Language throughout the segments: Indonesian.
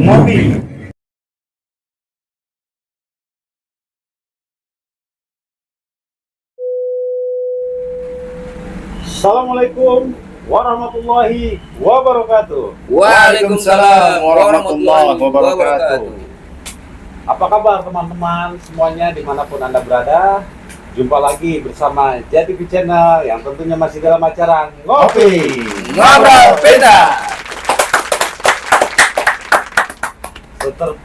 ngopi. Assalamualaikum warahmatullahi wabarakatuh. Waalaikumsalam warahmatullahi wabarakatuh. Apa kabar teman-teman semuanya dimanapun Anda berada? Jumpa lagi bersama JTV Channel yang tentunya masih dalam acara ngopi. Ngobrol beda.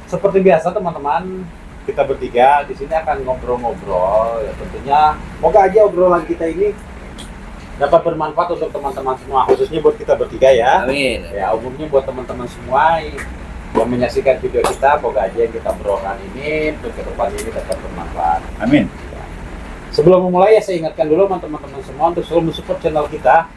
Seperti biasa teman-teman, kita bertiga di sini akan ngobrol-ngobrol. Ya tentunya moga aja obrolan kita ini dapat bermanfaat untuk teman-teman semua, khususnya buat kita bertiga ya. Amin. Ya umumnya buat teman-teman semua yang menyaksikan video kita, moga aja yang kita berdoakan ini untuk ke depan ini dapat bermanfaat. Amin. Sebelum memulai ya saya ingatkan dulu teman-teman semua untuk selalu mensupport channel kita.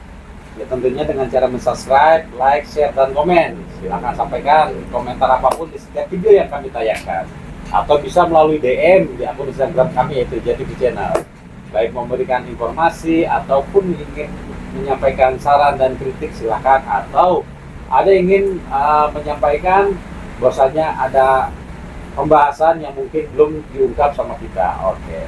Ya tentunya dengan cara mensubscribe, like, share, dan komen. Silahkan sampaikan komentar apapun di setiap video yang kami tayangkan. Atau bisa melalui DM di akun Instagram kami yaitu JTV Channel. Baik memberikan informasi ataupun ingin menyampaikan saran dan kritik silahkan, atau ada ingin menyampaikan bahwasanya ada pembahasan yang mungkin belum diungkap sama kita. Oke.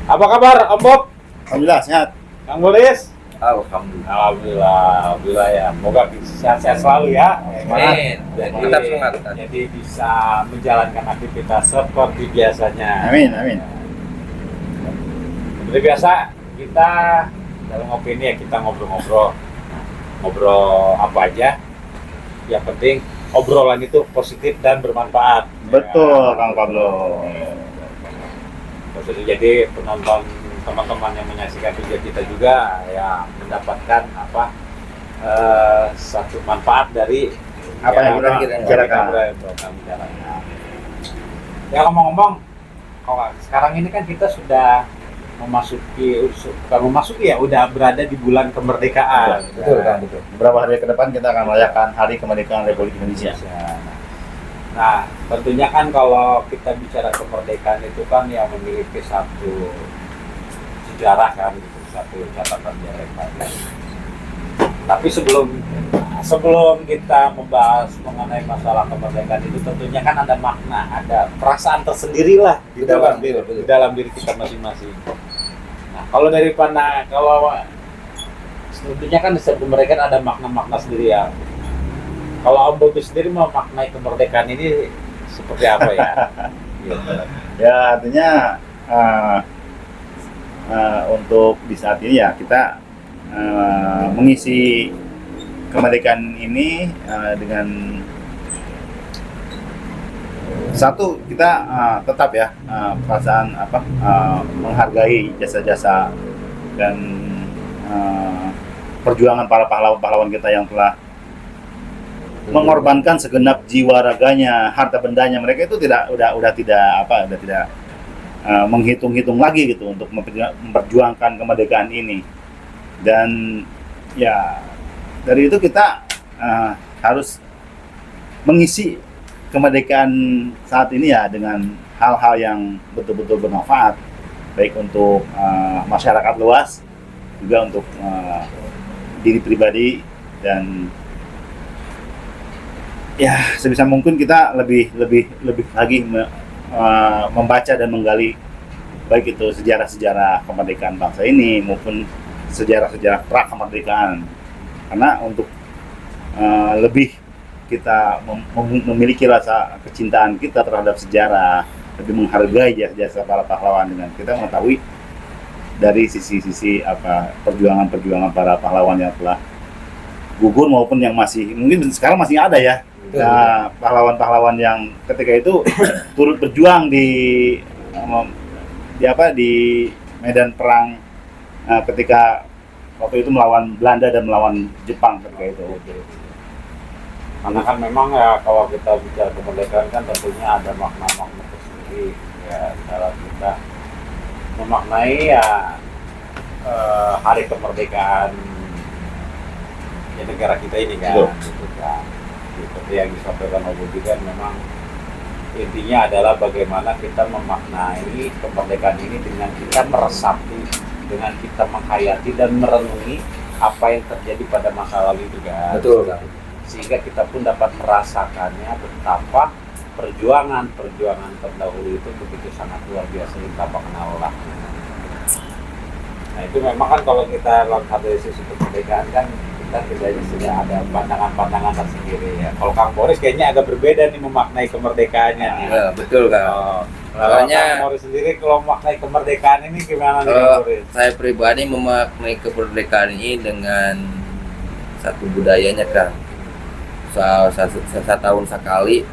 Apa kabar Om Bob? Alhamdulillah sehat. Kang Bolis? Alhamdulillah. Alhamdulillah ya. Moga sehat-sehat selalu ya. Amin. Tetap semangat. Jadi bisa menjalankan aktivitas seperti biasanya. Amin, amin. Seperti biasa kita dalam ngopi ini ya kita ngobrol-ngobrol apa aja, yang penting obrolan itu positif dan bermanfaat. Betul, Kang Pablo. Maksudnya jadi penonton teman-teman yang menyaksikan video kita juga ya mendapatkan satu manfaat dari Apa yang kita bicarakan. Ya ngomong-ngomong, sekarang ini kan kita sudah udah berada di bulan kemerdekaan. Betul, Kang, betul. Beberapa hari ke depan kita akan merayakan Hari Kemerdekaan Republik Indonesia. Nah, tentunya kan kalau kita bicara kemerdekaan itu kan yang memiliki satu sejarah kan, satu catatan sejarah yang panjang. Tapi sebelum kita membahas mengenai masalah kemerdekaan itu, tentunya kan ada makna, ada perasaan tersendiri lah di dalam diri kita masing-masing. Nah, kalau tentunya kan di setiap kemerdekaan ada makna-makna sendiri ya. Kalau Om Bobi sendiri memaknai kemerdekaan ini seperti apa ya? Ya, artinya untuk di saat ini ya kita mengisi kemerdekaan ini dengan satu, kita tetap ya perasaan menghargai jasa-jasa dan perjuangan para pahlawan-pahlawan kita yang telah mengorbankan segenap jiwa raganya, harta bendanya. Mereka itu udah tidak menghitung-hitung lagi gitu untuk memperjuangkan kemerdekaan ini. Dan ya dari itu kita harus mengisi kemerdekaan saat ini ya dengan hal-hal yang betul-betul bermanfaat, baik untuk masyarakat luas, juga untuk diri pribadi, dan ya sebisa mungkin kita lebih lagi membaca dan menggali baik itu sejarah-sejarah kemerdekaan bangsa ini maupun sejarah-sejarah pra kemerdekaan, karena untuk lebih kita memiliki rasa kecintaan kita terhadap sejarah, lebih menghargai jasa para pahlawan dengan kita mengetahui dari sisi-sisi perjuangan para pahlawan yang telah gugur maupun yang masih mungkin sekarang masih ada ya. Nah, pahlawan-pahlawan yang ketika itu turut berjuang di medan perang ketika waktu itu melawan Belanda dan melawan Jepang ketika itu. Karena kan memang ya kalau kita bicara kemerdekaan kan tentunya ada makna-makna tersendiri ya dalam kita memaknai ya hari kemerdekaan ya negara kita ini kan. Gitu kan. Seperti yang disampaikan Om Bobi kan memang intinya adalah bagaimana kita memaknai kemerdekaan ini dengan kita meresapi, dengan kita menghayati dan merenungi apa yang terjadi pada masa lalu itu kan. Betul kan. sehingga kita pun dapat merasakannya betapa perjuangan terdahulu itu begitu sangat luar biasa tanpa kenal lelah. Nah itu memang kan kalau kita lihat dari sisi kemerdekaan kan kita tidaknya sudah ada pandangan-pandangan tersendiri ya. Kalau Kang Boris kayaknya agak berbeda nih memaknai kemerdekaannya nih. Ya, betul Kang. Kalau Kang Boris sendiri kalau memaknai kemerdekaan ini gimana nih Kang Boris? Saya pribadi memaknai kemerdekaan ini dengan satu budayanya Kang. Setahun sekali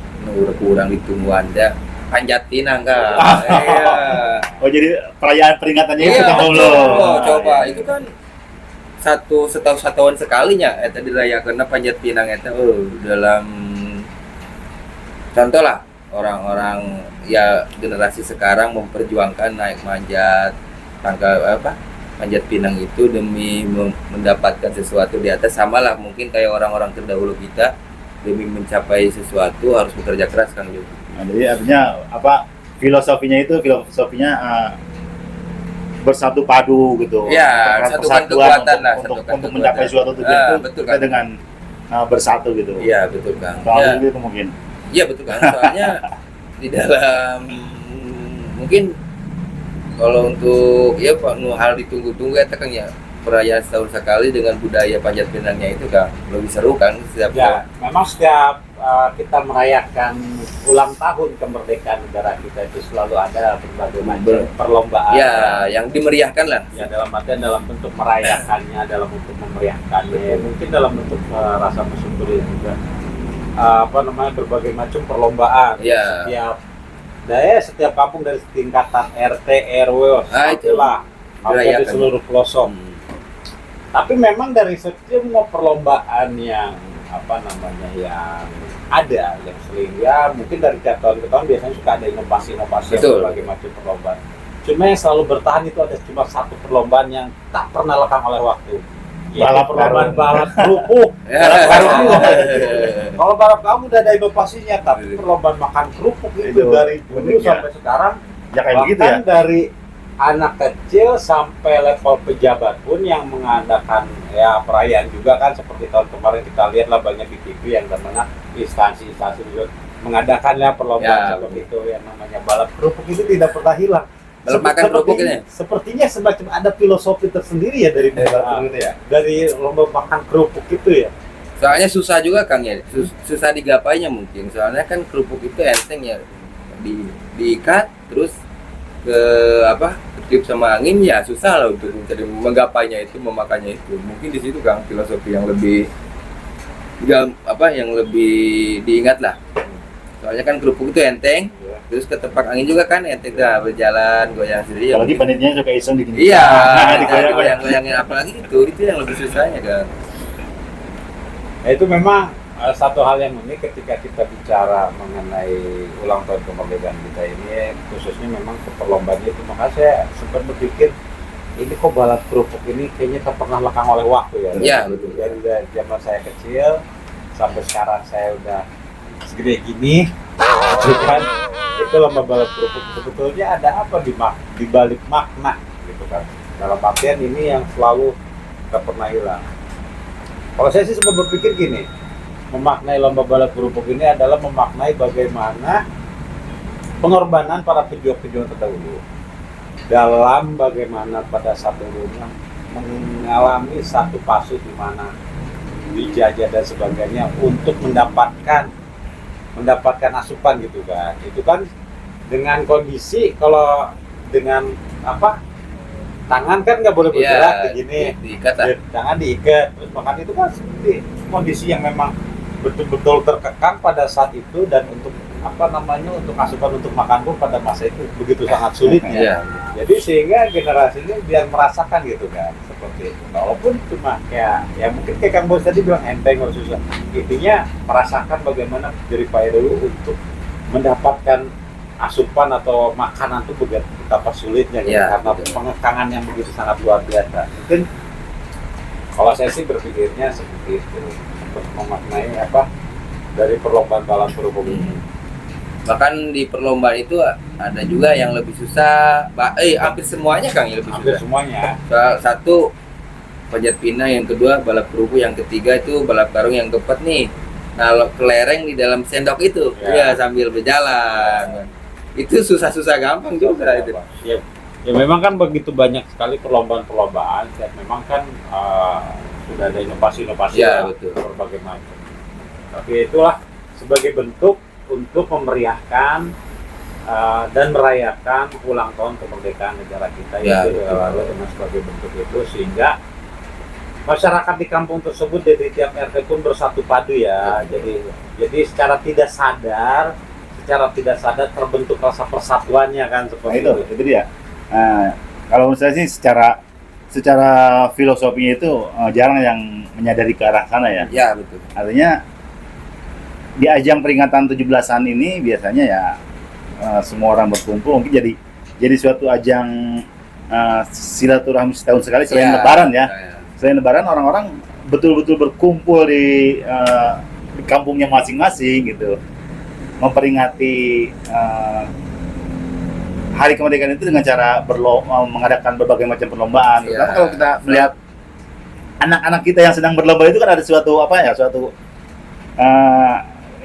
kurang ditunggu Anda panjat pinang Kang. Iya. Oh jadi perayaan peringatannya itu Iya, tahun betul. lo. Coba itu kan setahun sekalinya eta dirayakeun panjat pinang eta dalam contoh lah orang-orang ya generasi sekarang memperjuangkan naik manjat panjat pinang itu demi mendapatkan sesuatu di atas, samalah mungkin kayak orang-orang terdahulu kita demi mencapai sesuatu harus bekerja keras kan gitu. Nah, jadi artinya apa filosofinya bersatu padu gitu. Ya, satukan kekuatan lah, untuk mencapai suatu tujuan itu betul, kita kan? dengan bersatu gitu. Iya betul Kang. Soal itu mungkin. Iya betul Kang. Soalnya di dalam mungkin kalau untuk ya Pak hal ditunggu-tunggu ya Kang ya perayaan setahun sekali dengan budaya panjat pinangnya itu Kang lebih seru kan setiap ya, memang setiap kita merayakan ulang tahun kemerdekaan negara kita itu selalu ada berbagai macam perlombaan. Ya, yang dimeriahkan lah. Ya dalam artian dalam bentuk merayakannya, dalam bentuk memeriahkannya, mungkin dalam bentuk rasa bersyukur juga. Berbagai macam perlombaan. Ya. Setiap kampung dari tingkatan RT, RW, itulah hampir di seluruh pelosok. Tapi memang dari semua perlombaan yang yang ada yang sering ya mungkin dari tiap tahun ke tahun biasanya suka ada inovasi berbagai macam perlombaan. Cuma yang selalu bertahan itu ada cuma satu perlombaan yang tak pernah lekang oleh waktu. Perlombaan balap kerupuk. Kalau balap kamu udah ada inovasinya, tapi perlombaan makan kerupuk itu dari dulu sampai sekarang ya kayak begitu ya. Dari anak kecil sampai level pejabat pun yang mengadakan ya perayaan juga kan, seperti tahun kemarin kita lihat lah banyak di TV yang mana instansi-instansi juga mengadakan ya perlombaan seperti itu yang namanya balap kerupuk itu tidak pernah hilang. Balap makan kerupuk ini. Sepertinya semacam ada filosofi tersendiri ya dari dari lomba makan kerupuk itu ya. Soalnya susah juga Kang ya, susah digapainya mungkin. Soalnya kan kerupuk itu enteng ya, diikat terus ke ketiup sama angin ya susah lah untuk mencari menggapainya itu, memakannya itu. Mungkin di situ Kang filosofi yang lebih yang lebih diingat lah. Soalnya kan kerupuk itu enteng, terus ketepak angin juga kan enteng dah berjalan goyang sendiri. Apalagi panitianya suka iseng di gini. Iya, goyang-goyangin apalagi itu yang lebih susahnya kan. Ya, itu memang satu hal yang unik ketika kita bicara mengenai ulang tahun kemerdekaan kita ini, khususnya memang perlombaan itu. Makanya saya sempat berpikir ini kok balap kerupuk ini kayaknya tak pernah lekang oleh waktu ya. Iya betul. Dari zaman saya kecil sampai sekarang saya udah segede gini, kan? Itu lomba balap kerupuk sebetulnya ada apa di balik makna gitu kan? Dalam artian ini yang selalu tak pernah hilang. Kalau saya sih sempat berpikir gini, memaknai lomba balap kerupuk ini adalah memaknai bagaimana pengorbanan para pejuang-pejuang terdahulu dalam bagaimana pada saat dulunya mengalami satu fase di mana dijajah dan sebagainya untuk mendapatkan asupan gitu kan. Itu kan dengan kondisi kalau dengan tangan kan nggak boleh bergerak begini, tangan diikat, terus makan itu kan seperti kondisi yang memang betul-betul terkekang pada saat itu, dan untuk untuk asupan untuk makan pun pada masa itu begitu sangat sulitnya. Jadi sehingga generasi ini biar merasakan gitu kan seperti itu. Walaupun cuma kayak ya mungkin kayak Kang Bos tadi bilang enteng atau susah, intinya merasakan bagaimana dari payah dulu untuk mendapatkan asupan atau makanan itu betapa sulitnya gitu, karena pengekangan yang begitu sangat luar biasa. Mungkin kalau saya sih berpikirnya seperti itu untuk memaknai dari perlombaan balap kerupuk ini. Bahkan di perlombaan itu ada juga yang lebih susah, hampir semuanya Kang yang lebih hampir susah. Semuanya. Satu panjat pinang, yang kedua balap kerupuk, yang ketiga itu balap karung, yang keempat nih nalok kelereng di dalam sendok itu, Ya. ya sambil berjalan. Itu susah-susah gampang juga itu. Ya, ya memang kan begitu banyak sekali perlombaan-perlombaan. Ya, memang kan sudah ada inovasi-inovasi Ya, lah, betul. berbagai macam. Tapi itulah sebagai bentuk untuk memeriahkan dan merayakan ulang tahun kemerdekaan negara kita Ya, itu betul. dengan sebagai bentuk itu, sehingga masyarakat di kampung tersebut dari tiap RT pun bersatu padu ya. Jadi secara tidak sadar terbentuk rasa persatuannya kan Nah seperti itu dia. Kalau menurut saya sih secara filosofinya itu jarang yang menyadari ke arah sana ya. Ya, betul. Artinya di ajang peringatan 17-an ini biasanya ya semua orang berkumpul, mungkin jadi suatu ajang silaturahmi setahun sekali selain Lebaran ya. Selain Lebaran orang-orang betul-betul berkumpul di kampungnya masing-masing gitu, memperingati hari kemerdekaan itu dengan cara mengadakan berbagai macam perlombaan. Ya. Terutama kalau kita melihat anak-anak kita yang sedang berlomba itu kan ada suatu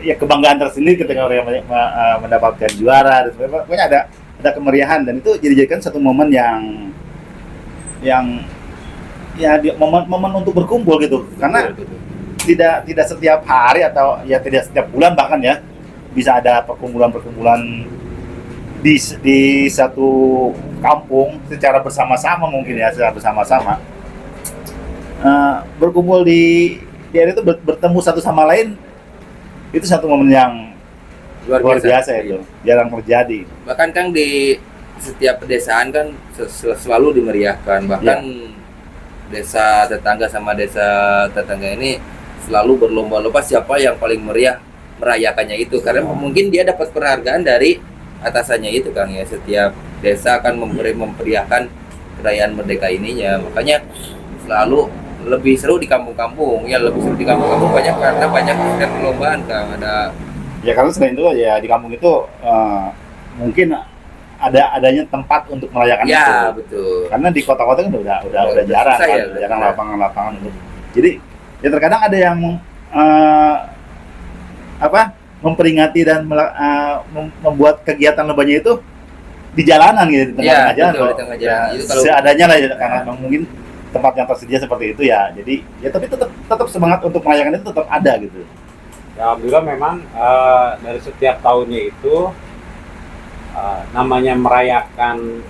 ya kebanggaan tersendiri ketika mereka mendapatkan juara dan sebagainya. Pokoknya ada kemeriahan, dan itu dijadikan satu momen yang momen untuk berkumpul gitu, karena Betul. tidak setiap hari atau ya tidak setiap bulan bahkan ya bisa ada perkumpulan di satu kampung secara bersama-sama, mungkin ya secara bersama-sama berkumpul di hari itu, bertemu satu sama lain. Itu satu momen yang luar biasa itu, jarang terjadi. Bahkan kan di setiap pedesaan kan selalu dimeriahkan, bahkan desa tetangga sama desa tetangga ini selalu berlomba-lomba siapa yang paling meriah merayakannya itu, karena mungkin dia dapat penghargaan dari atasannya itu, Kang ya. Setiap desa akan memperiahkan perayaan merdeka ininya, makanya selalu lebih seru di kampung-kampung ya, banyak karena banyak perlombaan, Kang. Ada Ya karena selain itu ya di kampung itu mungkin adanya tempat untuk merayakan itu. ya, betul. Karena di kota-kota kan udah Udah jarang, susah kan, ya, udah jarang udah. lapangan-lapangan untuk. Jadi ya terkadang ada yang memperingati dan membuat kegiatan lombanya itu di jalanan gitu, di tengah-tengah jalan. betul, di tengah jalan. Ya, Itu kalau- seadanya lah ya, karena memang mungkin tempat yang tersedia seperti itu ya. Jadi ya tapi tetap semangat untuk merayakan itu tetap ada gitu. Ya, alhamdulillah memang dari setiap tahunnya itu namanya merayakan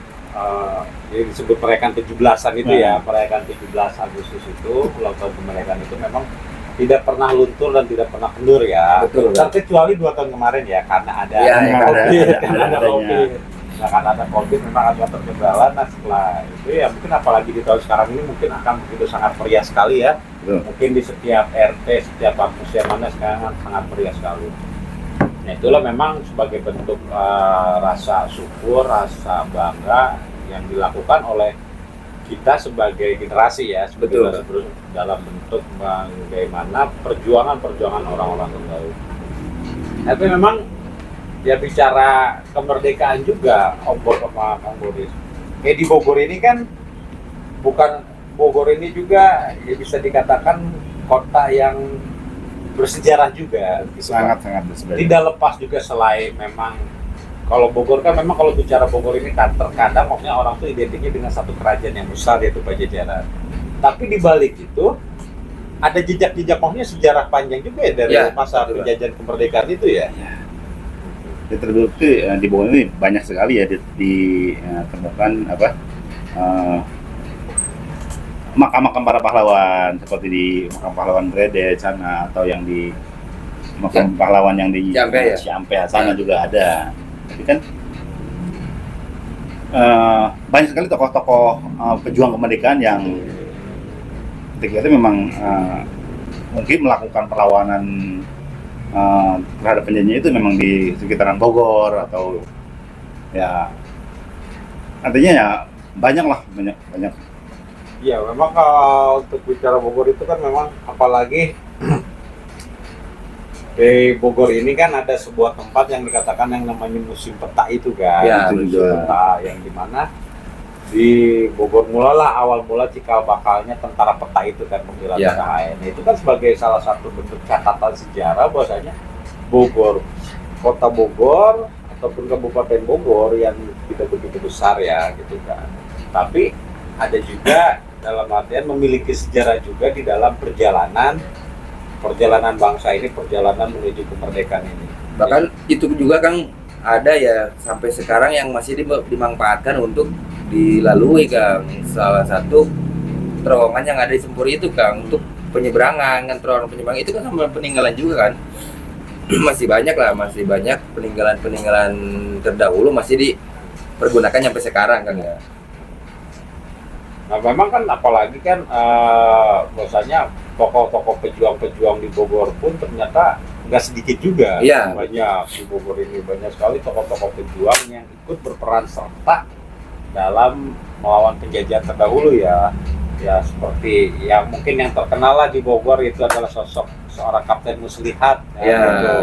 yang disebut merayakan 17-an itu ya, merayakan 17 Agustus itu, ulang tahun kemerdekaan itu memang tidak pernah luntur dan tidak pernah kendur ya. Betul. Terkecuali 2 tahun kemarin ya, karena ada Ya, ya, COVID, ada karena ada adanya. COVID. Nah, karena ada COVID memang agak terkendala. Nah, setelah itu ya mungkin apalagi di tahun sekarang ini mungkin akan begitu sangat meriah sekali ya. Betul. Mungkin di setiap RT, setiap kampus yang mana sekarang sangat meriah sekali. Nah, itulah memang sebagai bentuk rasa syukur, rasa bangga yang dilakukan oleh kita sebagai generasi ya, Betul. dalam bentuk bagaimana perjuangan orang-orang terdahulu. Tapi memang ya bicara kemerdekaan juga, Om Bob sama Kang Boris. Di Bogor ini kan Bogor ini juga ya bisa dikatakan kota yang bersejarah juga. Gitu, Pak. Sangat bersejarah. Tidak lepas juga selain memang kalau Bogor kan memang kalau bicara Bogor ini kan terkadang maksudnya orang tuh identiknya dengan satu kerajaan yang besar yaitu Pajajaran. Tapi di balik itu ada jejak-jejak maksudnya sejarah panjang juga ya dari Ya, masa betul. penjajahan kemerdekaan itu ya. Ya, terbukti di Bogor ini banyak sekali ya ditemukan makam-makam para pahlawan, seperti di makam pahlawan Brede sana, atau yang di makam pahlawan yang di Ciampea ya? Ciampea sana juga ada. Tapi kan banyak sekali tokoh-tokoh pejuang kemerdekaan yang ketika itu memang mungkin melakukan perlawanan terhadap penjajahan itu memang di sekitaran Bogor, atau ya artinya ya banyak. Iya, memang kalau untuk bicara Bogor itu kan memang apalagi di Bogor ini kan ada sebuah tempat yang dikatakan yang namanya Museum Peta itu kan. Ya, Museum betul. Peta yang dimana di Bogor mulalah awal mula cikal bakalnya tentara peta itu kan pembelaan Ya. PKN. Itu kan sebagai salah satu bentuk catatan sejarah bahwasanya Bogor, kota Bogor ataupun Kabupaten Bogor yang tidak begitu besar ya gitu kan. Tapi ada juga dalam artian memiliki sejarah juga di dalam perjalanan bangsa ini, perjalanan menuju kemerdekaan ini. Bahkan itu juga Kang ada ya sampai sekarang yang masih dimanfaatkan untuk dilalui Kang. Salah satu terowongan yang ada di Sempur itu Kang untuk penyeberangan kan, terowongan penyeberangan itu kan sama peninggalan juga kan. Masih banyak peninggalan terdahulu masih dipergunakan sampai sekarang kan ya. Nah memang kan apalagi kan bahwasanya tokoh-tokoh pejuang-pejuang di Bogor pun ternyata nggak sedikit juga. Iya. Banyak di Bogor ini, banyak sekali tokoh-tokoh pejuang yang ikut berperan serta dalam melawan penjajahan terdahulu ya. Ya seperti yang mungkin yang terkenal lah di Bogor itu adalah sosok seorang Kapten Muslihat gitu,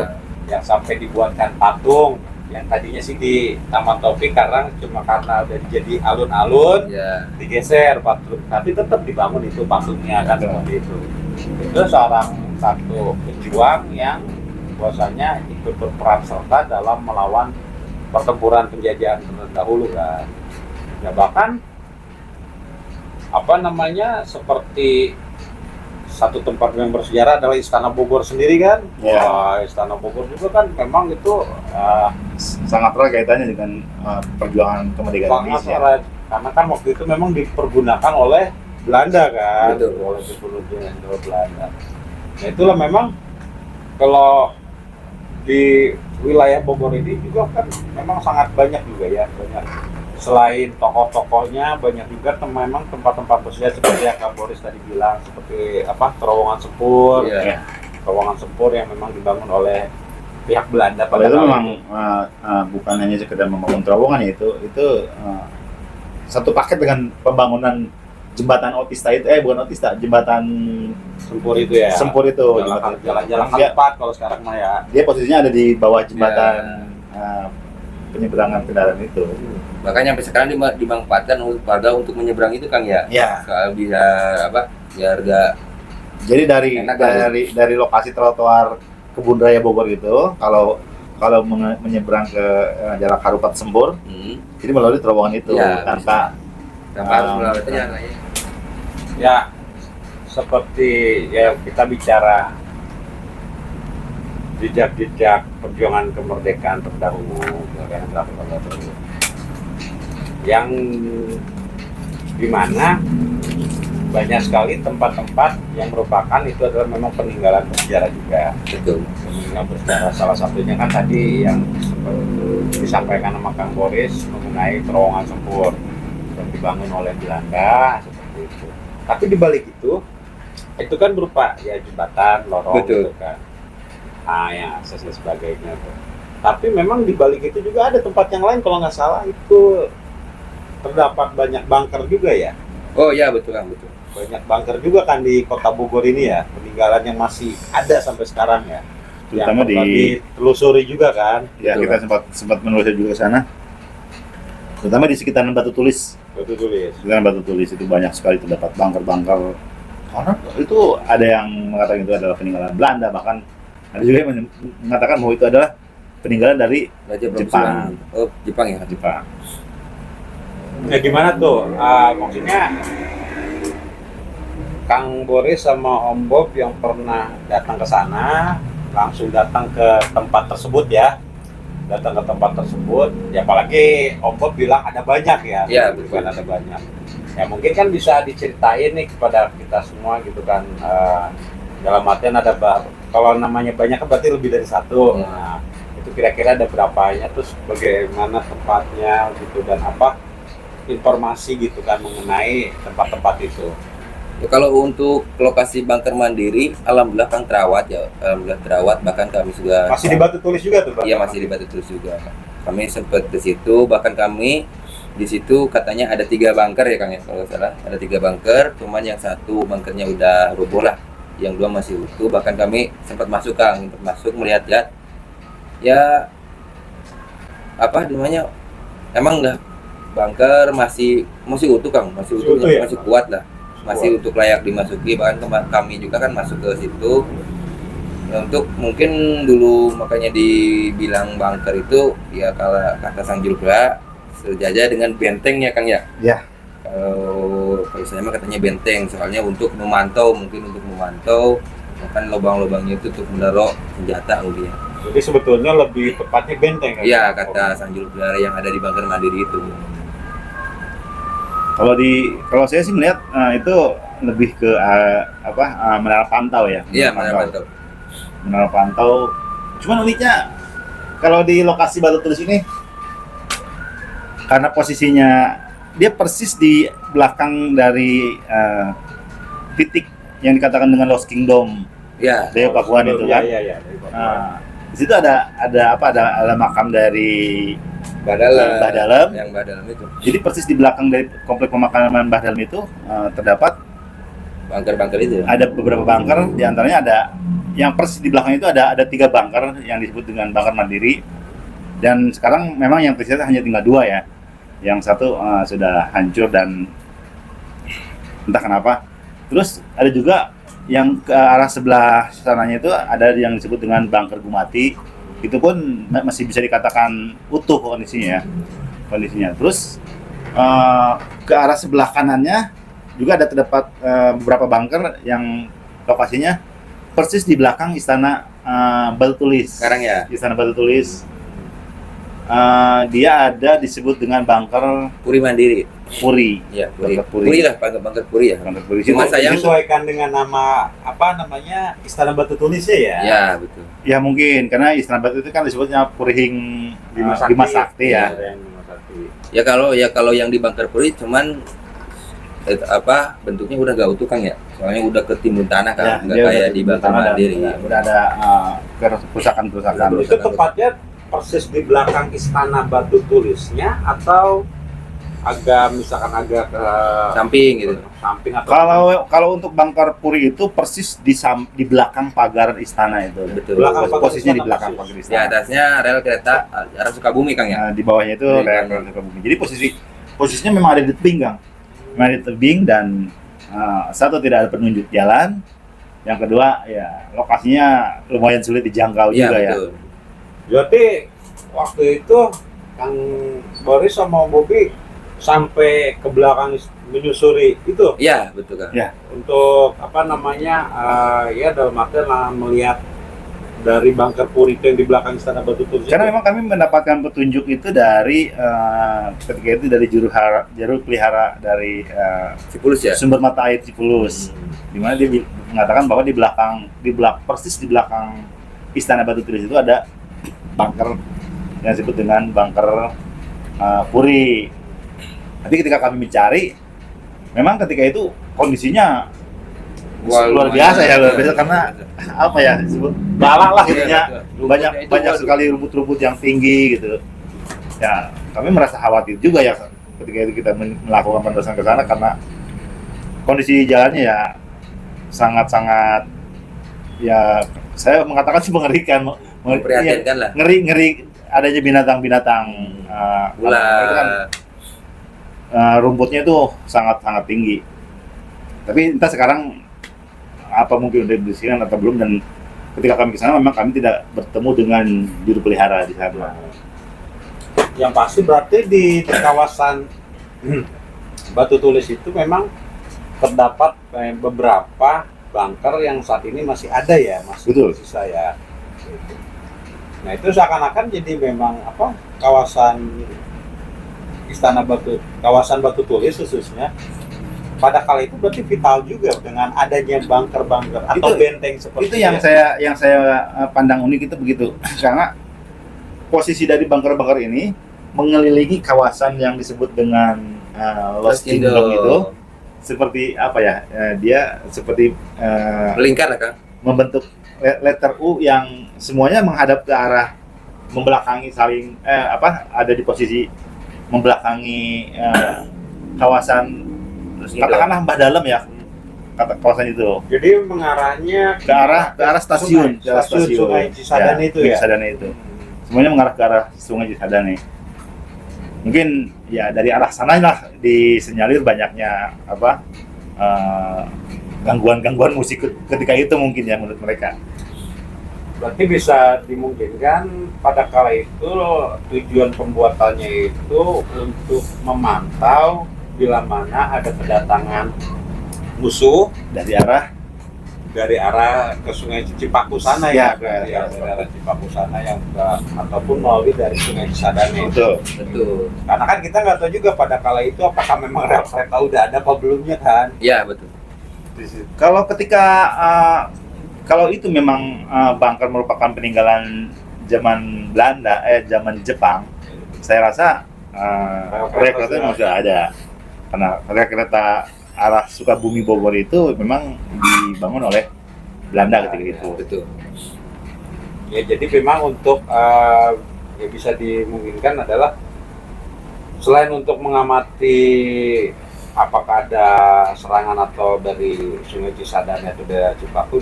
yang sampai dibuatkan patung yang tadinya sih di Taman Topik karena cuma karena udah jadi alun-alun Ya. digeser patung, tapi tetap dibangun itu patungnya kan seperti itu. Itu satu pejuang yang bahwasanya ikut berperan serta dalam melawan pertempuran penjajahan terdahulu kan. Ya bahkan seperti satu tempat yang bersejarah adalah Istana Bogor sendiri kan. Ya. Wah, Istana Bogor juga kan memang itu Sangat erat kaitannya dengan perjuangan kemerdekaan sangat Indonesia. erat. Karena kan waktu itu memang dipergunakan oleh Belanda kan. Betul. Oleh kolonial Belanda. Nah itulah memang kalau di wilayah Bogor ini juga kan memang sangat banyak juga ya, banyak selain tokoh-tokohnya banyak juga memang tempat-tempat bersejarah seperti yang Kak Boris tadi bilang, seperti terowongan Sempur, Iya. terowongan Sempur yang memang dibangun oleh pihak Belanda Kalau pada itu kala memang bukan hanya sekedar membangun terowongan ya, itu satu paket dengan pembangunan jembatan Otista itu, bukan Otista, jembatan Sempur itu ya. Sempur itu. Jalan-jalan Dia- empat kalau sekarang mah ya. Dia posisinya ada di bawah jembatan penyeberangan kendaraan itu. Makanya sampai sekarang dimanfaatkan untuk warga untuk menyeberang itu Kang ya. Ya. Soal biar biar gak Jadi Enak dari lokasi trotoar Kebun Raya Bogor itu, kalau menyeberang ke Jalan Harupat Sempur, jadi melalui terowongan itu Ya, tanpa harus melalui itu ya. Ya seperti ya kita bicara jejak-jejak perjuangan kemerdekaan terdahulu, yang dimana banyak sekali tempat-tempat yang merupakan itu adalah memang peninggalan bersejarah juga. Betul. Peninggalan bersejarah salah satunya kan tadi yang disampaikan sama Kang Boris mengenai terowongan Sempur yang dibangun oleh Belanda seperti itu. Tapi di balik itu kan berupa ya jembatan, lorong Betul. gitu kan. Ya akses dan sebagainya tuh. Tapi memang di balik itu juga ada tempat yang lain kalau nggak salah itu terdapat banyak bunker juga ya. Oh ya betul Kang, betul. Banyak bunker juga kan di kota Bogor ini ya, peninggalan yang masih ada sampai sekarang ya. terutama Yang ditelusuri juga kan. ya Betul, kita sempat menelusuri juga ke sana. Terutama di sekitaran Batu Tulis. Betul tulis. Sekitaran Batu Tulis itu banyak sekali terdapat bunker-bunker. Karena itu ada yang mengatakan itu adalah peninggalan Belanda, bahkan ada juga yang mengatakan bahwa itu adalah peninggalan dari Raja Jepang. Oh, Jepang ya. Jepang. Ya gimana tuh? Maksudnya Kang Boris sama Om Bob yang pernah datang ke sana langsung datang ke tempat tersebut ya. Datang ke tempat tersebut, ya apalagi Om Bob bilang ada banyak ya. Iya, Bukan ada banyak. Ya mungkin kan bisa diceritain nih kepada kita semua gitu kan. Dalam artian ada kalau namanya banyak kan berarti lebih dari satu. Hmm. Nah, itu kira-kira ada berapanya, terus bagaimana tempatnya gitu dan apa informasi gitu kan mengenai tempat-tempat itu. Ya, kalau untuk lokasi bunker mandiri, alhamdulillah Kang terawat ya, alhamdulillah terawat, bahkan kami sudah Masih di Batu Tulis juga tuh, Bang? Iya masih di Batu Tulis juga. Kami sempat ke situ, bahkan kami di situ katanya ada 3 bunker ya Kang ya, kalau nggak salah ada 3 bunker, cuman yang satu bunkernya udah roboh lah, yang 2 masih utuh. Bahkan kami sempat masuk Kang, sempat masuk melihat-lihat, ya apa namanya, emang bunker masih utuh Kang, masih utuh, Utuh ya? masih kuat lah, masih Kuat. untuk layak dimasuki. Bahkan kami juga kan masuk ke situ. Nah, untuk mungkin dulu makanya dibilang bunker itu ya kalau kata sang juru bicara sejajar dengan benteng ya Kang ya. Ya. Kalau saya mah katanya benteng, soalnya untuk memantau, mungkin untuk memantau kan lubang-lubangnya itu untuk menaruh senjata mungkin. Jadi sebetulnya lebih tepatnya benteng kan? Iya, kata sang juru bicara yang ada di bunker Mandiri itu. Kalau saya sih melihat itu lebih ke menara pantau ya. Iya, mantap. Menara pantau. Cuman uniknya kalau di lokasi Batu Tulis ini karena posisinya dia persis di belakang dari titik yang dikatakan dengan Lost Kingdom Iya. dari Pakuan itu kan. Iya. Nah, di situ ada makam dari Mbah Dalem. Yang Mbah Dalem itu. Jadi persis di belakang dari komplek pemakaman Mbah Dalem itu terdapat Bunker-bunker itu. ada beberapa bunker, di antaranya ada yang persis di belakang itu ada 3 bunker yang disebut dengan bunker Mandiri. Dan sekarang memang yang tersisa hanya tinggal 2 ya. Yang satu sudah hancur dan entah kenapa. Terus ada juga yang ke arah sebelah sananya itu ada yang disebut dengan bunker Gumati. Itu pun masih bisa dikatakan utuh kondisinya. Terus ke arah sebelah kanannya juga ada terdapat beberapa bunker yang lokasinya persis di belakang istana Batu Tulis. Sekarang ya. Istana Batu Tulis. Dia ada disebut dengan bunker Puri Mandiri. Puri. Iya, Puri. Bunker Puri. Puri lah, bunker Puri ya. Bunker Puri. Cuma Situ- sayang Disesuaikan dengan nama Istana Batu Tulisnya ya? ya, betul. Ya mungkin karena istana Batu itu kan disebutnya Purihing Bima Sakti ya. Iya, yang Bima Sakti. Ya kalau yang di bunker Puri cuman bentuknya udah gak utuh Kang ya. Soalnya udah ketimbun tanah kan, nggak dia kayak udah di bunker tanah dan Mandiri. udah ada kerusakan-kerusakan. Itu tepatnya persis di belakang Istana Batu Tulisnya atau agak ke Samping gitu. samping atau Kalau untuk bunker Puri itu persis di belakang pagar istana itu. Betul. Belakang pagar Posisinya di istana belakang persis. pagar Di istana. atasnya rel kereta arah Sukabumi Kang ya. Nah, di bawahnya itu Di rel kanan. Sukabumi. Jadi posisinya memang ada di tebing, Kang. Memang ada di tebing dan satu tidak ada penunjuk jalan. Yang kedua ya lokasinya lumayan sulit dijangkau Iya, juga ya. betul. Berarti waktu itu Kang Boris sama Om Bobi sampai ke belakang menyusuri itu Iya, betul Kang. Ya. untuk ya dalam artian melihat dari bunker Puri itu yang di belakang Istana Batu Tulis. Karena memang kami mendapatkan petunjuk itu dari ketika itu dari juru pelihara dari Cipulus ya. sumber mata air Cipulus. Di mana dia mengatakan bahwa persis di belakang Istana Batu Tulis itu ada bunker yang disebut dengan bunker Puri. Tapi ketika kami mencari, memang ketika itu kondisinya luar biasa karena apa ya disebut balak lah gitu ya. Banyak sekali rumput-rumput yang tinggi gitu. Ya, kami merasa khawatir juga ya ketika itu kita melakukan pendataan ke sana karena kondisi jalannya ya sangat-sangat ya saya mengatakan sih mengerikan, Memprihatinkan lah. ngeri adanya binatang-binatang Ular. itu kan rumputnya itu sangat-sangat tinggi. Tapi entah sekarang apa mungkin udah dibersihkan atau belum, dan ketika kami ke sana memang kami tidak bertemu dengan juru pelihara di sana. Yang pasti berarti di kawasan Batu Tulis itu memang terdapat beberapa bunker yang saat ini masih ada ya, masih Betul. sisa ya. Nah itu seakan-akan jadi memang kawasan kawasan Batu Tulis khususnya pada kali itu berarti vital juga dengan adanya bunker-bunker atau benteng seperti Itu yang saya pandang unik itu begitu. Karena posisi dari bunker-bunker ini mengelilingi kawasan yang disebut dengan Lost Kingdom itu seperti apa ya? Dia seperti Melingkar lah Kang. membentuk letter U yang semuanya menghadap ke arah membelakangi saling ada di posisi membelakangi kawasan katakanlah Mbah Dalem ya, kawasan itu. Jadi mengarahnya ke arah stasiun, Sungai Cisadane itu ya. Cisadane itu. Semuanya mengarah ke arah Sungai Cisadane. mungkin ya dari arah sana lah disenyalir banyaknya apa gangguan-gangguan musik ketika itu mungkin ya menurut mereka. Berarti bisa dimungkinkan pada kala itu tujuan pembuatannya itu untuk memantau bila mana ada kedatangan musuh dari arah ke Sungai Cipaku sana Ya, dari arah Cipaku sana yang ataupun melalui dari Sungai Cisadane. Betul. Betul. Karena kan kita nggak tahu juga pada kala itu apakah memang rel kereta udah ada apa belumnya kan. Iya, betul. Kalau ketika kalau itu memang Bangker merupakan peninggalan zaman Belanda, zaman Jepang, saya rasa rel kereta memang sudah ada. Karena rel kereta arah Sukabumi Bogor itu memang dibangun oleh Belanda ketika itu. Betul. Ya jadi memang untuk ya bisa dimungkinkan adalah selain untuk mengamati apakah ada serangan atau dari Sungai Cisadane atau dari Cipaku,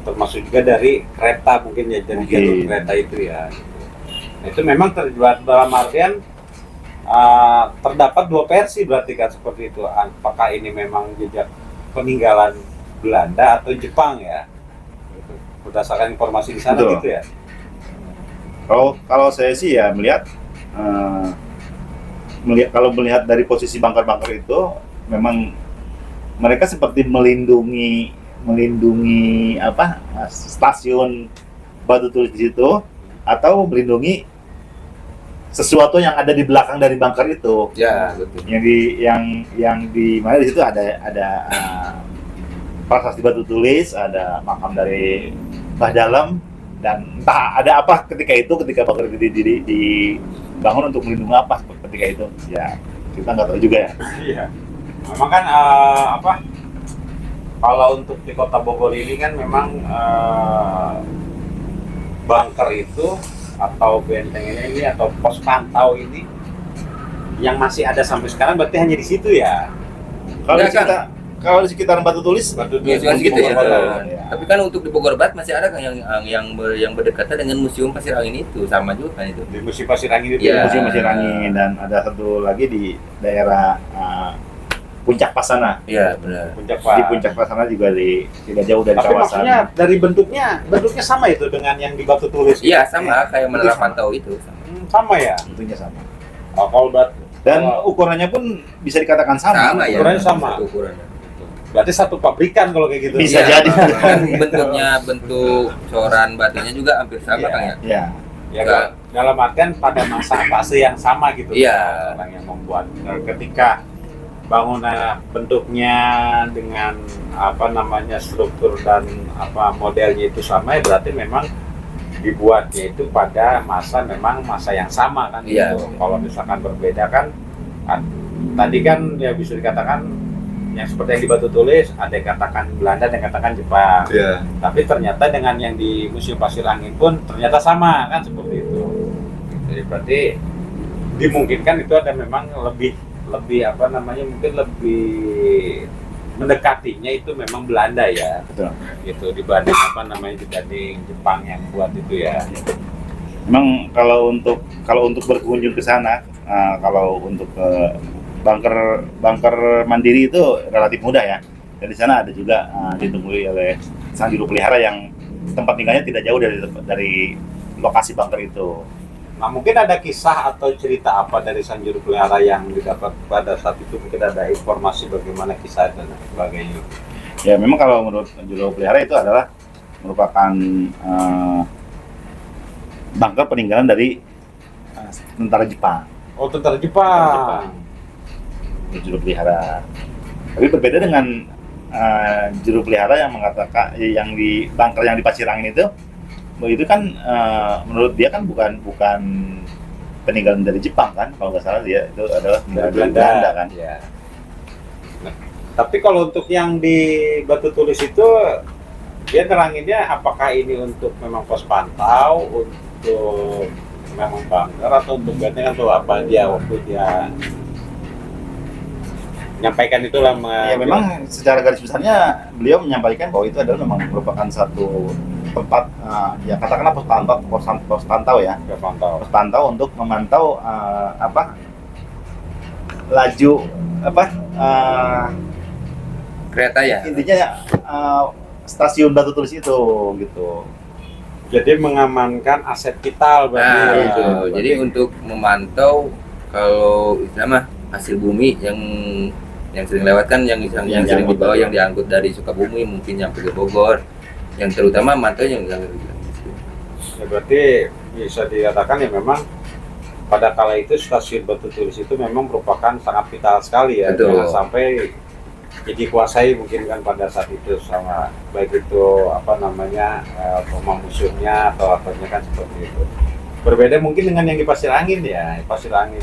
termasuk juga dari kereta mungkin ya, dari jalur kereta itu ya. Nah, itu memang terlibat dalam artian terdapat dua versi berarti kan seperti itu. Apakah ini memang jejak peninggalan Belanda atau Jepang ya? Berdasarkan informasi di sana. Betul. Gitu ya. Kalau saya sih ya melihat kalau melihat dari posisi Bangker-Bangker itu memang mereka seperti melindungi apa stasiun Batu Tulis di situ, atau melindungi sesuatu yang ada di belakang dari Bangker itu. Ya, betul. Yang di mana di situ ada prasasti Batu Tulis, ada makam dari Mbah Dalem, dan entah ada apa ketika Bangker dibangun untuk melindungi apa ketika itu. Ya, kita nggak tahu juga ya. Iya. Memang kan kalau untuk di Kota Bogor ini kan memang Bangker itu atau benteng ini atau pos pantau ini yang masih ada sampai sekarang berarti hanya di situ ya. Kalau di sekitaran Batu Tulis, Museum gitu ya. Ya. Tapi kan untuk di Bogor Barat masih ada kan yang berdekatan dengan Museum Pasir Angin itu, sama juga kan itu. Di Museum Pasir Angin itu. Iya. Museum Pasir Angin, dan ada satu lagi di daerah Puncak Pasana. Iya, benar. Di Puncak Pasana juga tidak jauh dari Tapi kawasan. maksudnya dari bentuknya sama itu dengan yang di Batu Tulis. Iya, sama kayak Menara sama. Pantau itu. Sama ya. Bentuknya sama. Kalau Dan ukurannya pun bisa dikatakan sama. Sama ya. Ukurannya sama. Satu ukurannya. berarti satu pabrikan kalau kayak gitu. Bisa Iya, jadi. kan bentuk coran batunya juga hampir sama Iya. kan ya. Ya. Ya dalam artian pada masa fase yang sama gitu. Iya. Orang yang membuat. Ketika bangunan bentuknya dengan struktur dan modelnya itu sama, ya berarti memang dibuatnya itu pada masa yang sama kan. Iya. Gitu. Kalau misalkan berbeda kan tadi kan ya bisa dikatakan yang seperti yang di Batu Tulis ada yang katakan Belanda, ada yang katakan Jepang. Iya. Tapi ternyata dengan yang di Museum Pasir Angin pun ternyata sama kan seperti itu. Jadi berarti dimungkinkan itu ada memang lebih mungkin lebih mendekatinya itu memang Belanda ya. Betul. Gitu dibanding dibanding Jepang yang buat itu ya. Memang kalau untuk berkunjung ke sana, kalau untuk Bangker Mandiri itu relatif mudah ya. Dan di sana ada juga ditemui oleh sang juru pelihara yang tempat tinggalnya tidak jauh dari lokasi Bangker itu. Nah mungkin ada kisah atau cerita apa dari sang juru pelihara yang didapat pada saat itu, mungkin ada informasi bagaimana kisah dan sebagainya. Ya memang kalau menurut juru pelihara itu adalah merupakan Bangker peninggalan dari tentara Jepang. Oh, tentara Jepang. Juru pelihara. Tapi berbeda dengan juru pelihara yang mengatakan yang di Bangker yang di Pasir Angin itu kan menurut dia kan bukan peninggalan dari Jepang kan, kalau nggak salah dia itu adalah peninggalan dari Belanda kan. Ya. Nah, tapi kalau untuk yang di Batu Tulis itu dia teranginnya apakah ini untuk memang pos pantau, untuk memang Bangker atau untuk benteng atau apa dia waktu dia menyampaikan itulah. Ya memang secara garis besarnya beliau menyampaikan bahwa itu adalah memang merupakan satu tempat ya katakanlah pos pantau ya. Pos pantau. Pos pantau untuk memantau laju apa Kereta ya. intinya stasiun Batu Tulis itu gitu. Jadi mengamankan aset vital berarti. Nah, Iya. itu. Jadi untuk memantau kalau istilahnya hasil bumi yang sering lewat kan yang Yang sering diangkut dibawa dari- yang diangkut dari Sukabumi mungkin yang ke Bogor. Yang terutama mantau yang Ya, berarti bisa dikatakan ya memang pada kala itu stasiun Batu Tulis itu memang merupakan sangat vital sekali ya. Betul. Jangan sampai jadi kuasai mungkin kan pada saat itu sama baik itu apa namanya rumah museumnya atau apanya kan seperti itu. Berbeda mungkin dengan yang di Pasir Angin ya. Pasir Angin.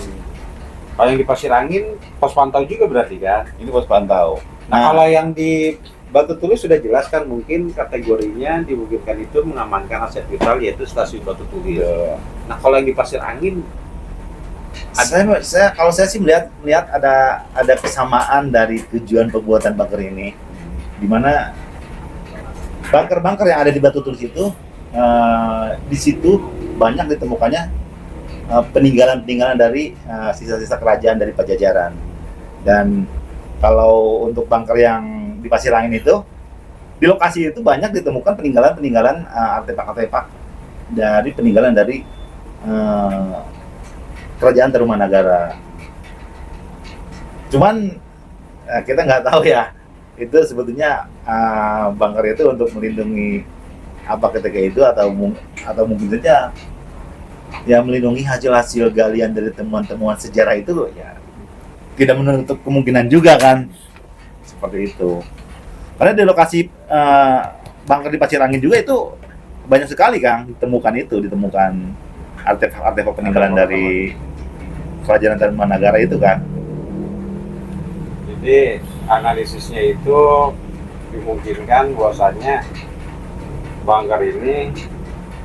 Kalau yang di Pasir Angin pos pantau juga berarti kan. Ini pos pantau. Nah, kalau yang di Batu Tulis sudah jelas kan mungkin kategorinya dimungkinkan itu mengamankan aset vital yaitu stasiun Batu Tulis. Nah, kalau yang di Pasir Angin Kalau saya sih melihat ada kesamaan dari tujuan pembuatan bunker ini, di mana bunker-bunker yang ada di Batu Tulis itu di situ banyak ditemukannya peninggalan-peninggalan dari sisa-sisa kerajaan dari Pajajaran. Dan kalau untuk bunker yang di Pasir Angin itu, di lokasi itu banyak ditemukan peninggalan-peninggalan artefak-artefak dari peninggalan dari kerajaan Tarumanagara. Cuman kita nggak tahu ya, itu sebetulnya bunker itu untuk melindungi apa ketika itu atau mungkin saja ya melindungi hasil-hasil galian dari temuan-temuan sejarah itu loh ya. Tidak menutup kemungkinan juga kan seperti itu. Karena di lokasi bunker di Pasir Angin juga itu banyak sekali Kang ditemukan artefak peninggalan dari kerajaan Tarumanagara itu kan. jadi analisisnya itu dimungkinkan bahwasannya bunker ini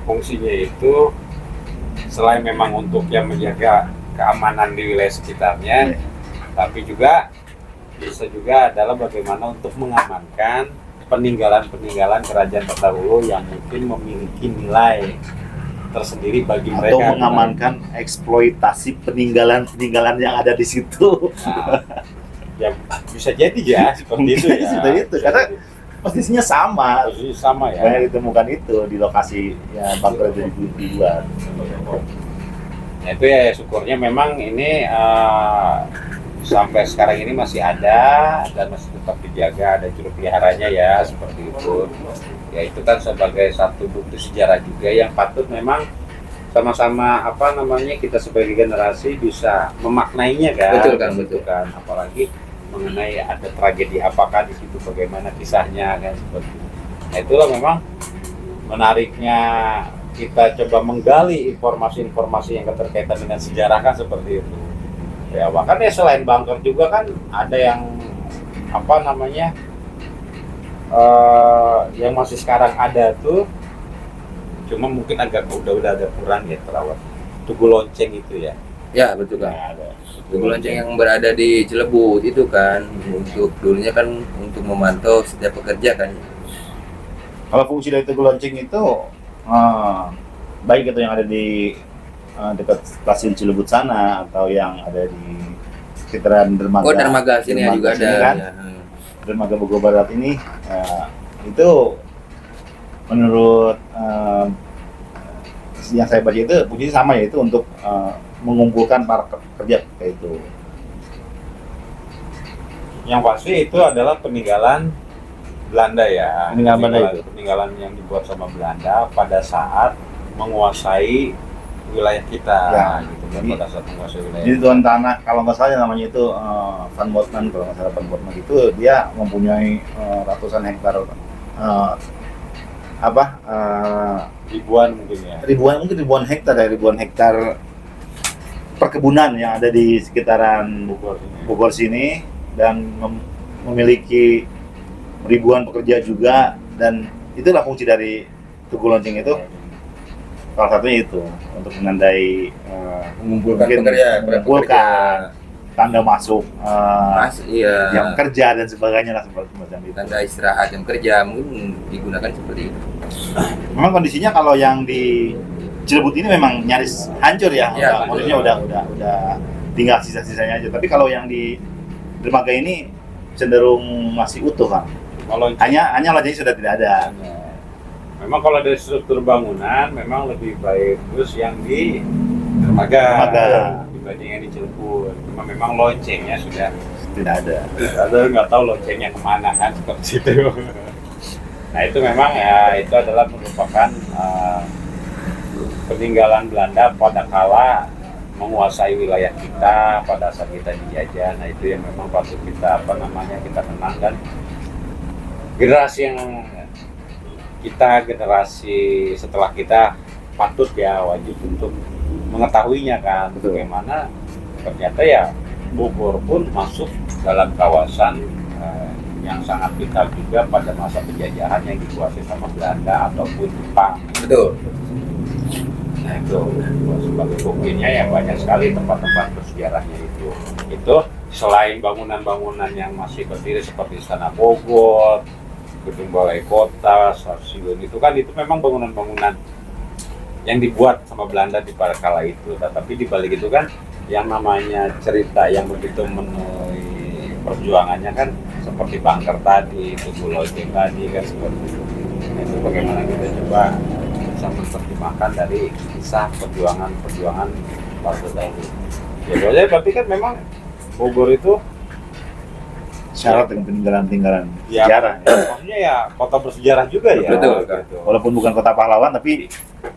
fungsinya itu selain memang untuk yang menjaga keamanan di wilayah sekitarnya, tapi juga bisa juga adalah bagaimana untuk mengamankan peninggalan-peninggalan kerajaan terdahulu yang mungkin memiliki nilai tersendiri bagi mereka. Atau mengamankan eksploitasi peninggalan-peninggalan yang ada di situ. Nah, ya bisa jadi ya seperti itu ya. Seperti itu, karena posisinya sama. posisi sama ya. Banyak ditemukan itu di lokasi ya bunker itu dibuat. Nah, itu ya syukurnya memang ini sampai sekarang ini masih ada dan masih tetap dijaga, ada juru peliharanya ya seperti itu. Ya itu kan sebagai satu bukti sejarah juga yang patut memang sama-sama apa namanya kita sebagai generasi bisa memaknainya kan. Betul kan, betul kan. Apalagi mengenai ada tragedi apakah di situ, bagaimana kisahnya kan seperti itu. Nah itulah memang menariknya kita coba menggali informasi-informasi yang keterkaitan dengan sejarah kan seperti itu. Ya bahkan ya selain bunker juga kan ada yang apa namanya yang masih sekarang ada tuh, cuma mungkin udah agak kurang ya terawat. Tugu Lonceng itu ya. Ya betul kan. Ya, ada. Tugu Lonceng yang berada di Cilebut itu kan untuk dulunya kan untuk memantau setiap pekerja kan. Kalau fungsi dari Tugu Lonceng itu baik itu yang ada di dekat stasiun Cilebut sana atau yang ada di sekitaran dermaga. Oh dermaga sini juga ada. Kan? Ya. Dermaga Bogor Barat ini itu menurut yang saya baca itu fungsinya sama yaitu untuk mengumpulkan para pekerja kayak itu. Yang pasti itu adalah peninggalan Belanda ya. Peninggalan Belanda itu. Peninggalan yang dibuat sama Belanda pada saat menguasai wilayah kita Ya, gitu kan, jadi- pada saat menguasai wilayah. Jadi tuan tanah kalau nggak salah namanya itu Van Botman, kalau nggak salah Van Botman itu dia mempunyai ratusan hektar Ribuan mungkin ya. ribuan hektar perkebunan yang ada di sekitaran Bogor ini. Bogor sini dan memiliki ribuan pekerja juga, dan itulah fungsi dari Tugu Lonceng itu. Salah satunya itu untuk menandai Mengumpulkan mungkin pekerja, mengumpulkan tanda masuk Mas, iya. jam kerja dan sebagainya lah seperti macam itu. Tanda istirahat jam kerja mungkin digunakan seperti itu. Memang kondisinya kalau yang di Cilebut ini memang nyaris hancur ya, Iya, kondisinya udah tinggal sisa-sisanya aja. Tapi kalau yang di dermaga ini cenderung masih utuh, Kang. Kalau Hanya loncengnya sudah tidak ada. memang kalau dari struktur bangunan memang lebih bagus yang di dermaga dibanding yang di Cilepur. Cuma memang loncengnya sudah Tidak ada. nggak tahu loncengnya kemana kan seperti itu. Nah itu memang ya itu adalah merupakan peninggalan Belanda pada kala menguasai wilayah kita pada saat kita dijajah. Nah itu yang memang patut kita kita kenang, dan generasi setelah kita patut ya wajib untuk mengetahuinya kan. Betul. Bagaimana ternyata ya Bogor pun masuk dalam kawasan yang sangat vital juga pada masa penjajahan yang dikuasai sama Belanda ataupun Jepang. Betul. Nah itu sebagai buktinya ya banyak sekali tempat-tempat bersejarahnya itu. Itu selain bangunan-bangunan yang masih berdiri seperti Istana Bogor, Gedung Balai Kota, Stasiun itu kan itu memang bangunan-bangunan yang dibuat sama Belanda di pada kala itu. Tetapi di balik itu kan yang namanya cerita yang begitu memenuhi perjuangannya kan seperti Bangker tadi, Tugu Lojeng tadi kan seperti itu. Nah, itu bagaimana kita coba bisa menerjemahkan dari kisah perjuangan waktu dahulu. Ya soalnya berarti kan memang Bogor itu Syarat dengan peninggalan-peninggalan ya, sejarah. Ya. maksudnya ya kota bersejarah juga ya. Betul. Gitu. Walaupun bukan kota pahlawan, tapi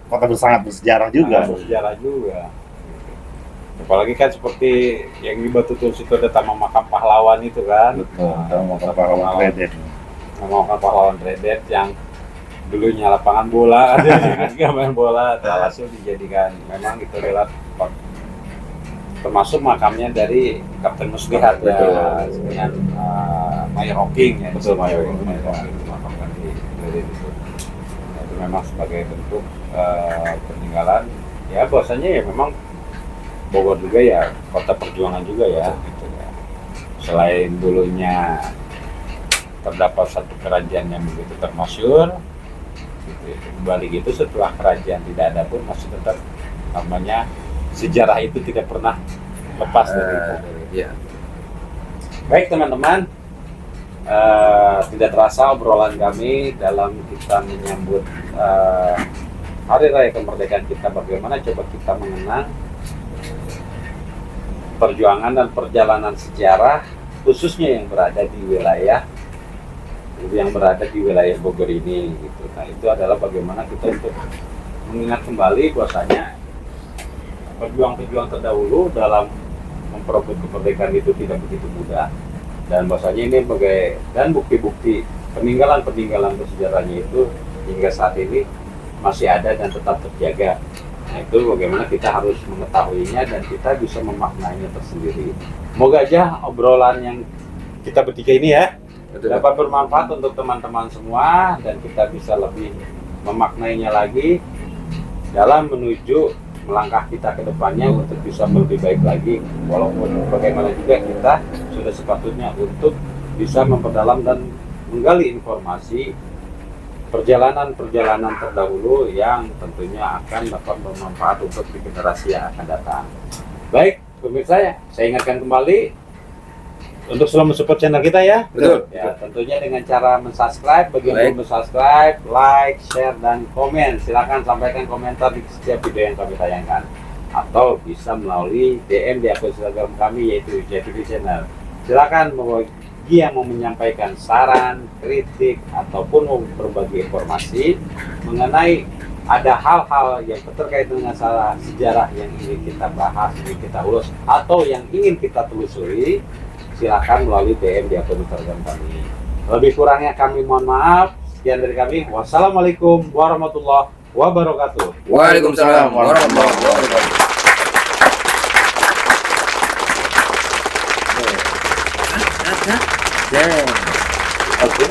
kota sangat bersejarah juga. Sangat bersejarah juga. Apalagi kan seperti yang di Batu Tulis itu ada Taman Makam Pahlawan itu kan. Betul. Taman Makam Pahlawan Redet. Taman Makam Pahlawan Redet yang dulunya lapangan bola, ada juga main bola, alhasil dijadikan memang itu adalah termasuk makamnya dari Kapten Muslihat ya, dengan Mayor Hawking ya. Betul, Mayor Hawking dimakamkan di Redet itu. Nah, itu memang sebagai bentuk peninggalan ya, bahwasanya ya memang Bogor juga ya kota perjuangan juga ya, gitu ya. Selain dulunya terdapat satu kerajaan yang begitu termasyhur, gitu ya. Kembali gitu setelah kerajaan tidak ada pun masih tetap namanya sejarah itu tidak pernah lepas dari itu. Ya. Baik teman-teman, tidak terasa obrolan kami dalam kita menyambut Hari Raya Kemerdekaan kita, bagaimana coba kita mengenang perjuangan dan perjalanan sejarah khususnya yang berada di wilayah Bogor ini gitu. Nah itu adalah bagaimana kita untuk mengingat kembali bahwasanya pejuang-pejuang terdahulu dalam memperebut kemerdekaan itu tidak begitu mudah, dan bahwasanya ini dan bukti-bukti peninggalan bersejarahnya itu hingga saat ini masih ada dan tetap terjaga. Nah itu bagaimana kita harus mengetahuinya dan kita bisa memaknainya tersendiri. Semoga aja obrolan yang kita bertiga ini ya dapat bermanfaat untuk teman-teman semua, dan kita bisa lebih memaknainya lagi dalam menuju melangkah kita ke depannya untuk bisa lebih baik lagi. Walaupun bagaimana juga kita sudah sepatutnya untuk bisa memperdalam dan menggali informasi perjalanan terdahulu yang tentunya akan dapat bermanfaat untuk di generasi yang akan datang. Baik, pemirsa, saya ingatkan kembali untuk selalu support channel kita ya. Betul. Ya, tentunya dengan cara mensubscribe, bagi yang belum mensubscribe, like, share, dan komen. Silakan sampaikan komentar di setiap video yang kami tayangkan, atau bisa melalui DM di akun Instagram kami yaitu JTV Channel. Silakan bagi yang mau menyampaikan saran, kritik, ataupun mau berbagi informasi mengenai ada hal-hal yang terkait dengan sejarah yang ingin kita bahas, ingin kita urus, atau yang ingin kita telusuri, silakan melalui DM di akun Instagram kami. Lebih kurangnya kami mohon maaf. Sekian dari kami. Wassalamualaikum warahmatullahi wabarakatuh. Waalaikumsalam warahmatullahi wabarakatuh. Oke.